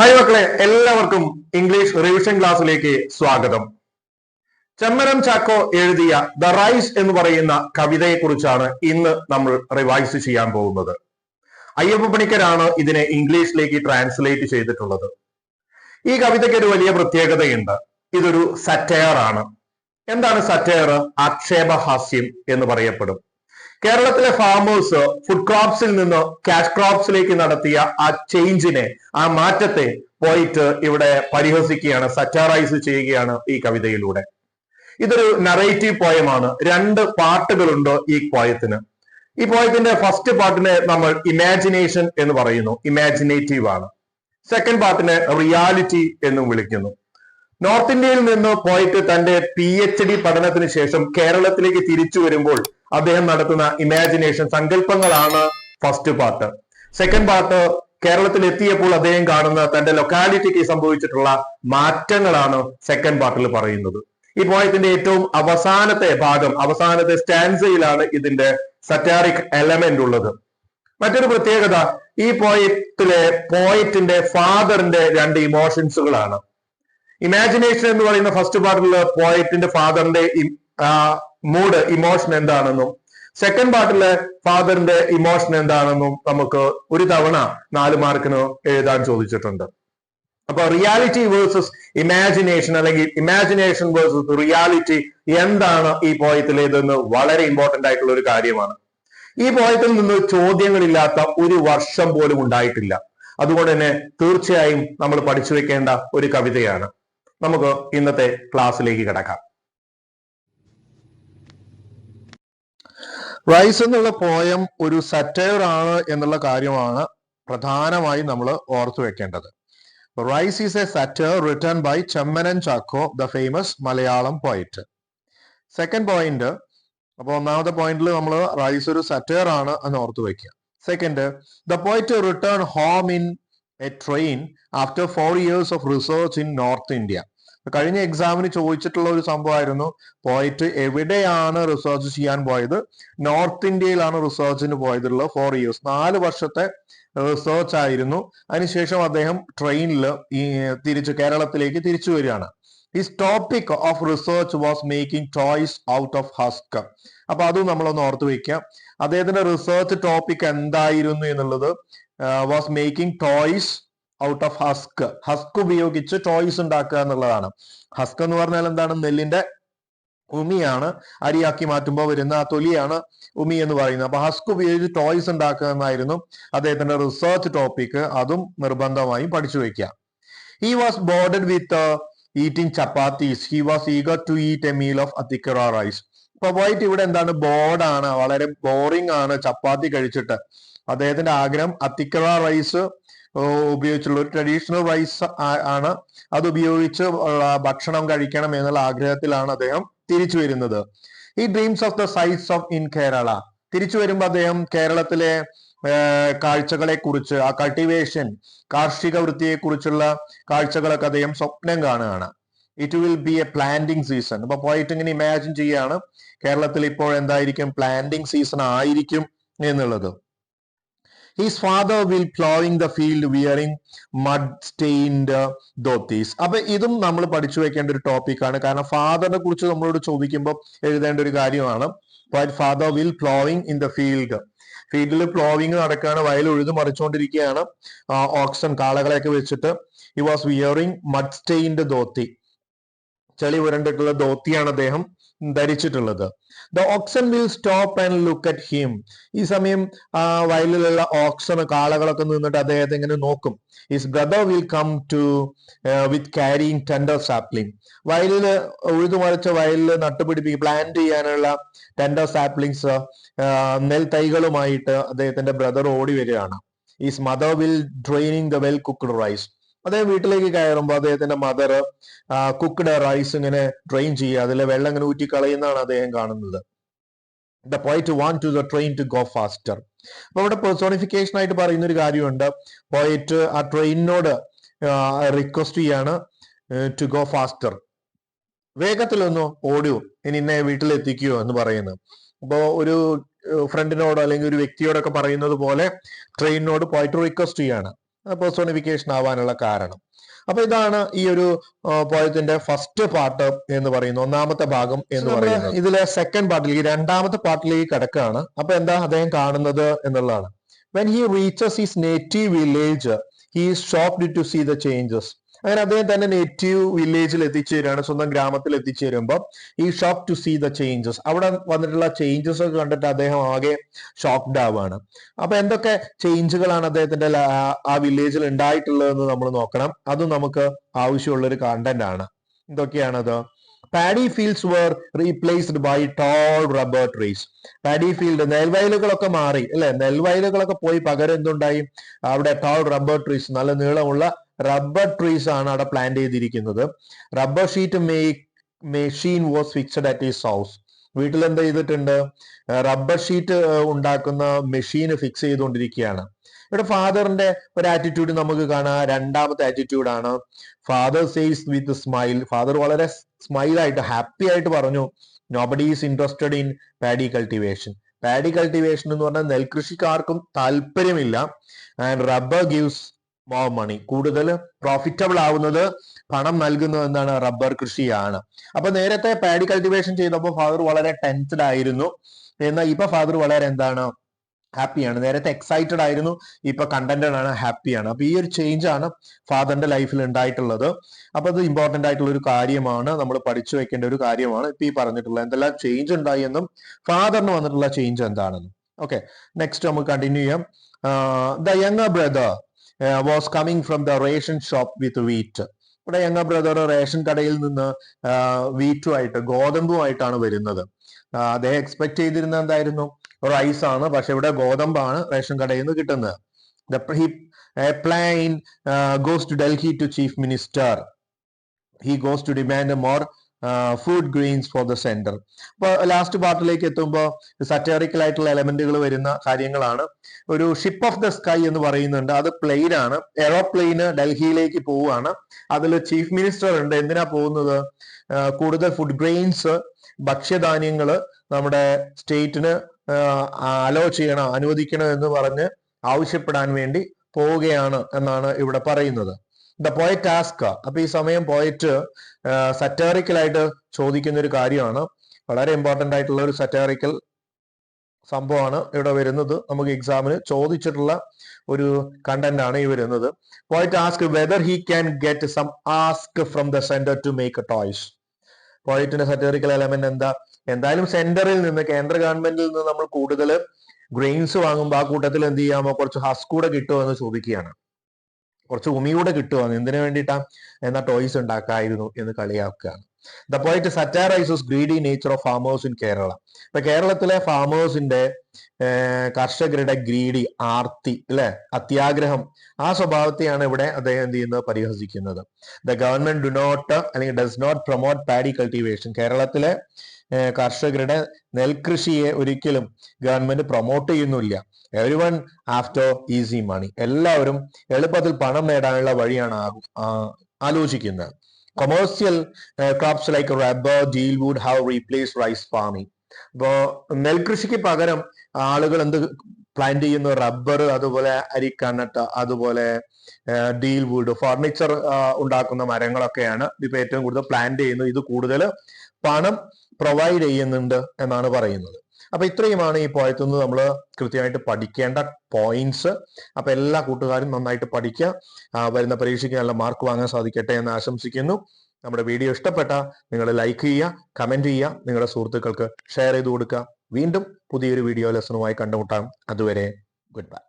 Hi മക്കളെ, എല്ലാവർക്കും English revision ക്ലാസ്സിലേക്ക് സ്വാഗതം. ചെമ്മനം ചാക്കോ എഴുതിയ ദ റൈസ് എന്ന് പറയുന്ന കവിതയെ കുറിച്ചാണ് ഇന്ന് നമ്മൾ റിവൈസ് ചെയ്യാൻ പോകുന്നത്. അയ്യപ്പ പണിക്കരാണ് ഇതിനെ ഇംഗ്ലീഷിലേക്ക് ട്രാൻസ്ലേറ്റ് ചെയ്തിട്ടുള്ളത്. ഈ കവിതയ്ക്ക് ഒരു വലിയ പ്രത്യേകതയുണ്ട്. ഇതൊരു സറ്റയർ ആണ്. എന്താണ് സറ്റയർ? ആക്ഷേപഹാസ്യം എന്ന് പറയപ്പെടും. കേരളത്തിലെ ഫാമേഴ്സ് ഫുഡ് ക്രോപ്സിൽ നിന്ന് ക്യാഷ് ക്രോപ്സിലേക്ക് നടത്തിയ ആ ചേഞ്ചിനെ, ആ മാറ്റത്തെ പോയിട്ട് ഇവിടെ പരിഹസിക്കുകയാണ്, സറ്റാറൈസ് ചെയ്യുകയാണ് ഈ കവിതയിലൂടെ. ഇതൊരു നറേറ്റീവ് പോയമാണ്. 2 പാർട്ടുകളുണ്ട് ഈ പോയത്തിന്. ഈ പോയത്തിന്റെ ഫസ്റ്റ് പാർട്ടിനെ നമ്മൾ ഇമാജിനേഷൻ എന്ന് പറയുന്നു, ഇമാജിനേറ്റീവ് ആണ്. സെക്കൻഡ് പാർട്ടിനെ റിയാലിറ്റി എന്നും വിളിക്കുന്നു. നോർത്ത് ഇന്ത്യയിൽ നിന്ന് പോയിട്ട് തന്റെ PhD പഠനത്തിന് ശേഷം കേരളത്തിലേക്ക് തിരിച്ചു വരുമ്പോൾ അദ്ദേഹം നടത്തുന്ന ഇമാജിനേഷൻ, സങ്കല്പങ്ങളാണ് ഫസ്റ്റ് പാർട്ട്. സെക്കൻഡ് പാർട്ട് കേരളത്തിൽ എത്തിയപ്പോൾ അദ്ദേഹം കാണുന്ന തന്റെ ലൊക്കാലിറ്റിക്ക് സംഭവിച്ചിട്ടുള്ള മാറ്റങ്ങളാണ് സെക്കൻഡ് പാർട്ടിൽ പറയുന്നത്. ഈ പോയത്തിന്റെ ഏറ്റവും അവസാനത്തെ ഭാഗം, അവസാനത്തെ സ്റ്റാൻസയിലാണ് ഇതിന്റെ സറ്റാറിക് എലമെന്റ് ഉള്ളത്. മറ്റൊരു പ്രത്യേകത, ഈ പോയറ്റിന്റെ ഫാദറിന്റെ 2 ഇമോഷൻസുകളാണ്. ഇമാജിനേഷൻ എന്ന് പറയുന്ന ഫസ്റ്റ് പാർട്ടിൽ പോയറ്റിന്റെ ഫാദറിന്റെ മൂഡ്, ഇമോഷൻ എന്താണെന്നും സെക്കൻഡ് പാർട്ടിലെ ഫാദറിന്റെ ഇമോഷൻ എന്താണെന്നും നമുക്ക് ഒരു തവണ 4 മാർക്കിന് എഴുതാൻ ചോദിച്ചിട്ടുണ്ട്. അപ്പൊ റിയാലിറ്റി വേഴ്സസ് ഇമാജിനേഷൻ, അല്ലെങ്കിൽ ഇമാജിനേഷൻ വേഴ്സസ് റിയാലിറ്റി എന്താണ് ഈ പോയത്തിലേതെന്ന് വളരെ ഇമ്പോർട്ടന്റ് ആയിട്ടുള്ള ഒരു കാര്യമാണ്. ഈ പോയത്തിൽ നിന്ന് ചോദ്യങ്ങളില്ലാത്ത ഒരു വർഷം പോലും ഉണ്ടായിട്ടില്ല. അതുകൊണ്ട് തന്നെ തീർച്ചയായും നമ്മൾ പഠിച്ചു വെക്കേണ്ട ഒരു കവിതയാണ്. നമുക്ക് ഇന്നത്തെ ക്ലാസ്സിലേക്ക് കിടക്കാം. റൈസ് എന്നുള്ള പോയം ഒരു സറ്റയർ ആണ് എന്നുള്ള കാര്യമാണ് പ്രധാനമായും നമ്മൾ ഓർത്തു വെക്കേണ്ടത്. Rice is a satire written by Chemmanam Chacko, the famous Malayalam poet. Second point, അപ്പൊ ഒന്നാമത്തെ പോയിന്റിൽ നമ്മൾ റൈസ് ഒരു സറ്റയർ ആണ് എന്ന് ഓർത്തു വെക്കുക. Second, the poet return home in A train after 4 years of research in north India. കഴിഞ്ഞ എക്സാമിന് ചോദിച്ചിട്ടുള്ള ഒരു സംഭവമായിരുന്നു, പോയിട്ട് എവിടെയാണ് റിസർച്ച് ചെയ്യാൻ പോയത്? നോർത്ത് ഇന്ത്യയിലാണ് റിസർച്ചിന് പോയതുള്ള 4 years, 4 വർഷത്തെ റിസർച്ച് ആയിരുന്നു. അതിനുശേഷം അദ്ദേഹം ട്രെയിനിൽ തിരിച്ച് കേരളത്തിലേക്ക് തിരിച്ചു വരികയാണ്. His topic of research was making toys out of husk. അപ്പൊ അതും നമ്മളൊന്ന് ഓർത്ത് വെക്കാം. അദ്ദേഹത്തിന്റെ റിസർച്ച് ടോപ്പിക് എന്തായിരുന്നു എന്നുള്ളത് was making toys out of husk. Husk ഉപയോഗിച്ച് ടോയ്സ് ഉണ്ടാക്കുക എന്നുള്ളതാണ്. ഹസ്ക് എന്ന് പറഞ്ഞാൽ എന്താണ്? നെല്ലിന്റെ ഉമിയാണ്. അരിയാക്കി മാറ്റുമ്പോൾ വരുന്ന ആ തൊലിയാണ് ഉമി എന്ന് പറയുന്നത്. അപ്പൊ ഹസ്ക് ഉപയോഗിച്ച് ടോയ്സ് ഉണ്ടാക്കുക എന്നായിരുന്നു അദ്ദേഹത്തിന്റെ റിസർച്ച് ടോപ്പിക്. അതും നിർബന്ധമായും പഠിച്ചു വെക്കുക. He was bored with eating chapatis. He was eager to eat a meal of athikkara rice. അപ്പൊ പോയിട്ട് ഇവിടെ എന്താണ്? ബോർഡാണ്, വളരെ ബോറിംഗ് ആണ് ചപ്പാത്തി കഴിച്ചിട്ട്. അദ്ദേഹത്തിന്റെ ആഗ്രഹം അത്തിക്കറ റൈസ് ഉപയോഗിച്ചുള്ള ഒരു ട്രഡീഷണൽ റൈസ് ആണ്, അത് ഉപയോഗിച്ച് ഭക്ഷണം കഴിക്കണം എന്നുള്ള ആഗ്രഹത്തിലാണ് അദ്ദേഹം തിരിച്ചു വരുന്നത്. ഈ dreams of the sites of in Kerala. തിരിച്ചു വരുമ്പോൾ അദ്ദേഹം കേരളത്തിലെ കാഴ്ചകളെ കുറിച്ച്, ആ കൾട്ടിവേഷൻ, കാർഷിക വൃത്തിയെ കുറിച്ചുള്ള കാഴ്ചകളൊക്കെ അദ്ദേഹം സ്വപ്നം കാണുകയാണ്. It will be A planting season. അപ്പൊ പോയിട്ട് ഇങ്ങനെ ഇമാജിൻ ചെയ്യാണ്, കേരളത്തിൽ ഇപ്പോൾ എന്തായിരിക്കും? പ്ലാന്റിംഗ് സീസൺ ആയിരിക്കും എന്നുള്ളത്. His father will plowing the field wearing mud-stained dhotis. അപ്പൊ ഇതും നമ്മൾ പഠിച്ചു വെക്കേണ്ട ഒരു ടോപ്പിക്കാണ്. കാരണം ഫാദറിനെ കുറിച്ച് നമ്മളോട് ചോദിക്കുമ്പോൾ എഴുതേണ്ട ഒരു കാര്യമാണ്. Father will ploughing in the field. ഫീൽഡിൽ പ്ലോവിങ് നടക്കുകയാണ്, വയൽ ഉഴുതു മറിച്ചുകൊണ്ടിരിക്കുകയാണ്, ഓക്സൺ, കാളകളെയൊക്കെ വെച്ചിട്ട്. He was wearing mud stained dhoti. ചെളി പുരണ്ടിട്ടുള്ള ധോത്തിയാണ് അദ്ദേഹം ധരിച്ചിട്ടുള്ളത്. The oxen will stop and look at him. ഈ സമയം വയലിലുള്ള ഓക്സൺ, കാളകളൊക്കെ നിന്നിട്ട് അദ്ദേഹത്തെ ഇങ്ങനെ നോക്കും. His brother will come to with carrying tender sapling. വയലില് ഉഴുതുമറിച്ച വയലിൽ നട്ടുപിടിപ്പിക്കുക, പ്ലാന്റ് ചെയ്യാനുള്ള ടെൻഡർ സാപ്ലിങ്സ്, നെൽ തൈകളുമായിട്ട് അദ്ദേഹത്തിന്റെ ബ്രദർ ഓടി വരികയാണ്. His mother will draining the well cooked rice. അദ്ദേഹം വീട്ടിലേക്ക് കയറുമ്പോൾ അദ്ദേഹത്തിന്റെ മദർ കുക്ക്ഡ് റൈസ് ഇങ്ങനെ ഡ്രെയിൻ ചെയ്യുക, അതിലെ വെള്ളം ഇങ്ങനെ ഊറ്റിക്കളയുന്നതാണ് അദ്ദേഹം കാണുന്നത്. The poet want to the train to go faster. അപ്പൊ ഇവിടെ പെർസോണിഫിക്കേഷൻ ആയിട്ട് പറയുന്ന ഒരു കാര്യമുണ്ട്. പോയിറ്റ് ആ ട്രെയിനിനോട് റിക്വസ്റ്റ് ചെയ്യാണ് ടു ഗോ ഫാസ്റ്റർ, വേഗത്തിലൊന്ന് ഓടൂ, ഇനി എന്നെ വീട്ടിലെത്തിക്കുവോ എന്ന് പറയുന്നു. അപ്പോ ഒരു ഫ്രണ്ടിനോടോ അല്ലെങ്കിൽ ഒരു വ്യക്തിയോടൊക്കെ പറയുന്നത് പോലെ ട്രെയിനിനോട് പോയിട്ട് റിക്വസ്റ്റ് ചെയ്യാണ്. പേഴ്സോണിഫിക്കേഷൻ ആവാനുള്ള കാരണം. അപ്പൊ ഇതാണ് ഈ ഒരു പോയത്തിന്റെ ഫസ്റ്റ് പാർട്ട് എന്ന് പറയുന്നത്, ഒന്നാമത്തെ ഭാഗം എന്ന് പറയുന്നത്. ഇതിലെ സെക്കൻഡ് പാർട്ടിലേക്ക്, രണ്ടാമത്തെ പാർട്ടിലേക്ക് കിടക്കുകയാണ്. അപ്പൊ എന്താ അദ്ദേഹം കാണുന്നത് എന്നുള്ളതാണ്. When he reaches his native village he is shocked to see the changes. അങ്ങനെ അദ്ദേഹം തന്നെ നേറ്റീവ് വില്ലേജിൽ എത്തിച്ചേരുകയാണ്, സ്വന്തം ഗ്രാമത്തിൽ എത്തിച്ചേരുമ്പോൾ ഈ shock to see the changes, അവിടെ വന്നിട്ടുള്ള ചേഞ്ചസ് ഒക്കെ കണ്ടിട്ട് അദ്ദേഹം ആകെ ഷോക്ക്ഡ് ആവുകയാണ്. അപ്പൊ എന്തൊക്കെ ചേഞ്ചുകളാണ് അദ്ദേഹത്തിന്റെ ആ വില്ലേജിൽ ഉണ്ടായിട്ടുള്ളതെന്ന് നമ്മൾ നോക്കണം. അതും നമുക്ക് ആവശ്യമുള്ള ഒരു കണ്ടന്റ് ആണ്. എന്തൊക്കെയാണത്? Paddy fields were replaced by tall rubber trees. Paddy field, നെൽവയലുകളൊക്കെ മാറി അല്ലെ, നെൽവയലുകളൊക്കെ പോയി പകരം എന്തുണ്ടായി? അവിടെ tall rubber trees, നല്ല നീളമുള്ള റബ്ബർ ട്രീസ് ആണ് അവിടെ പ്ലാന്റ് ചെയ്തിരിക്കുന്നത്. Rubber sheet machine was fixed at his house. വീട്ടിൽ എന്ത് ചെയ്തിട്ടുണ്ട്? റബ്ബർ ഷീറ്റ് ഉണ്ടാക്കുന്ന മെഷീൻ ഫിക്സ് ചെയ്തുകൊണ്ടിരിക്കുകയാണ്. ഇവിടെ ഫാദറിന്റെ ഒരു ആറ്റിറ്റ്യൂഡ് നമുക്ക് കാണാം. രണ്ടാമത്തെ ആറ്റിറ്റ്യൂഡാണ് father says with smile. Father വളരെ സ്മൈലായിട്ട് ഹാപ്പി ആയിട്ട് പറഞ്ഞു, nobody is interested in paddy cultivation. Paddy cultivation എന്ന് പറഞ്ഞാൽ നെൽകൃഷിക്കാർക്കും താല്പര്യമില്ല. And rubber gives more money. കൂടുതൽ പ്രോഫിറ്റബിൾ ആവുന്നത്, പണം നൽകുന്നത് എന്താണ്? റബ്ബർ കൃഷിയാണ്. അപ്പൊ നേരത്തെ പാഡി കൾട്ടിവേഷൻ ചെയ്തപ്പോൾ ഫാദർ വളരെ ടെൻസ്ഡ് ആയിരുന്നു. എന്നാൽ ഇപ്പൊ ഫാദർ വളരെ എന്താണ്? ഹാപ്പിയാണ്. നേരത്തെ എക്സൈറ്റഡ് ആയിരുന്നു, ഇപ്പൊ കണ്ടന്റഡ് ആണ്, ഹാപ്പിയാണ്. അപ്പൊ ഈ ഒരു ചേഞ്ച് ആണ് ഫാദറിന്റെ ലൈഫിൽ ഉണ്ടായിട്ടുള്ളത്. അപ്പൊ അത് ഇമ്പോർട്ടന്റ് ആയിട്ടുള്ള ഒരു കാര്യമാണ്, നമ്മൾ പഠിച്ചു വെക്കേണ്ട ഒരു കാര്യമാണ്. ഇപ്പൊ ഈ പറഞ്ഞിട്ടുള്ള എന്തെല്ലാം ചേഞ്ച് ഉണ്ടായി എന്നും ഫാദറിന് വന്നിട്ടുള്ള ചേഞ്ച് എന്താണെന്നും. ഓക്കെ, നെക്സ്റ്റ് നമുക്ക് കണ്ടിന്യൂ ചെയ്യാം. The younger brother was coming from the ration shop with wheat. ഇവിടെ യങ്ങർ ബ്രദർ റേഷൻ കടയിൽ നിന്ന് വീറ്റുമായിട്ട്, ഗോതമ്പുമായിട്ടാണ് വരുന്നത്. അദ്ദേഹം എക്സ്പെക്ട് ചെയ്തിരുന്ന എന്തായിരുന്നു? റൈസ് ആണ്, പക്ഷെ ഇവിടെ ഗോതമ്പാണ് റേഷൻ കടയിൽ നിന്ന് കിട്ടുന്നത്. A plane goes to Delhi to chief minister. He goes to demand more food grains for the center. അപ്പൊ ലാസ്റ്റ് പാർട്ടിലേക്ക് എത്തുമ്പോൾ സറ്ററിക്കൽ ആയിട്ടുള്ള എലമെന്റുകൾ വരുന്ന കാര്യങ്ങളാണ്. ഒരു ഷിപ്പ് ഓഫ് ദ സ്കൈ എന്ന് പറയുന്നുണ്ട്, അത് പ്ലെയിൻ ആണ്. എറോപ്ലെയിന് ഡൽഹിയിലേക്ക് പോവുകയാണ്. അതിൽ ചീഫ് മിനിസ്റ്റർ ഉണ്ട്. എന്തിനാ പോകുന്നത്? കൂടുതൽ ഫുഡ് ഗ്രെയിൻസ്, ഭക്ഷ്യധാന്യങ്ങള് നമ്മുടെ സ്റ്റേറ്റിന് അലോ ചെയ്യണം, അനുവദിക്കണം എന്ന് പറഞ്ഞ് ആവശ്യപ്പെടാൻ വേണ്ടി പോവുകയാണ് എന്നാണ് ഇവിടെ പറയുന്നത്. The poet ask. അപ്പൊ ഈ സമയം പോയറ്റ് സറ്ററിക്കലായിട്ട് ചോദിക്കുന്ന ഒരു കാര്യമാണ്, വളരെ ഇമ്പോർട്ടന്റ് ആയിട്ടുള്ള ഒരു സറ്ററിക്കൽ സംഭവമാണ് ഇവിടെ വരുന്നത്. നമുക്ക് എക്സാമിന് ചോദിച്ചിട്ടുള്ള ഒരു കണ്ടന്റ് ആണ് ഈ വരുന്നത്. Poet ask whether he can get some ask from the centre to make toys. പോയറ്റിന്റെ സറ്ററിക്കൽ എലമെന്റ് എന്താ? എന്തായാലും സെന്ററിൽ നിന്ന്, കേന്ദ്ര ഗവൺമെന്റിൽ നിന്ന് നമ്മൾ കൂടുതൽ ഗ്രെയിൻസ് വാങ്ങുമ്പോൾ ആ കൂട്ടത്തിൽ എന്ത് ചെയ്യാമോ, കുറച്ച് ഹസ്ക് കൂടെ കിട്ടുമോ എന്ന് ചോദിക്കുകയാണ്. കുറച്ച് ഉമി കൂടെ കിട്ടുമോ, എന്തിനു വേണ്ടിയിട്ടാ? എന്നാ ടോയ്സ് ഉണ്ടാക്കായിരുന്നു എന്ന് കളിയാക്കുകയാണ്. The point satirises greedy nature of farmers in Kerala. ഇപ്പൊ കേരളത്തിലെ ഫാമേഴ്സിന്റെ, കർഷകരുടെ ഗ്രീഡി, ആർത്തി അല്ലെ, അത്യാഗ്രഹം, ആ സ്വഭാവത്തെയാണ് ഇവിടെ അദ്ദേഹം എന്ത് ചെയ്യുന്നത്? പരിഹസിക്കുന്നത്. ദ ഗവൺമെന്റ് ഡു നോട്ട് അല്ലെങ്കിൽ does not promote paddy cultivation. കേരളത്തിലെ കർഷകരുടെ നെൽകൃഷിയെ ഒരിക്കലും ഗവൺമെന്റ് പ്രൊമോട്ട് ചെയ്യുന്നില്ല. Every one after easy money. എല്ലാവരും എളുപ്പത്തിൽ പണം നേടാനുള്ള വഴിയാണ് ആലോചിക്കുന്നത്. Commercial crops like rubber, deal wood have replaced rice farming. ഇപ്പോ നെൽകൃഷിക്ക് പകരം ആളുകൾ എന്ത് പ്ലാന്റ് ചെയ്യുന്നു? റബ്ബർ, അതുപോലെ അരിക്കണ്ണട്ട, അതുപോലെ ഡീൽ വുഡ്, ഫർണിച്ചർ ഉണ്ടാക്കുന്ന മരങ്ങളൊക്കെയാണ് ഇപ്പൊ ഏറ്റവും കൂടുതൽ പ്ലാന്റ് ചെയ്യുന്നത്. ഇത് കൂടുതൽ പണം പ്രൊവൈഡ് ചെയ്യുന്നുണ്ട് എന്നാണ് പറയുന്നത്. അപ്പൊ ഇത്രയുമാണ് ഈ പോയത്തിൽ നിന്ന് നമ്മൾ കൃത്യമായിട്ട് പഠിക്കേണ്ട പോയിന്റ്സ്. അപ്പൊ എല്ലാ കൂട്ടുകാരും നന്നായിട്ട് പഠിക്കുക. വരുന്ന പരീക്ഷയ്ക്ക് നല്ല മാർക്ക് വാങ്ങാൻ സാധിക്കട്ടെ എന്ന് ആശംസിക്കുന്നു. നമ്മുടെ വീഡിയോ ഇഷ്ടപ്പെട്ട നിങ്ങൾ ലൈക്ക് ചെയ്യുക, കമന്റ് ചെയ്യുക, നിങ്ങളുടെ സുഹൃത്തുക്കൾക്ക് ഷെയർ ചെയ്ത് കൊടുക്കുക. വീണ്ടും പുതിയൊരു വീഡിയോ ലെസണുമായി കണ്ടുമുട്ടാം. അതുവരെ ഗുഡ് ബൈ.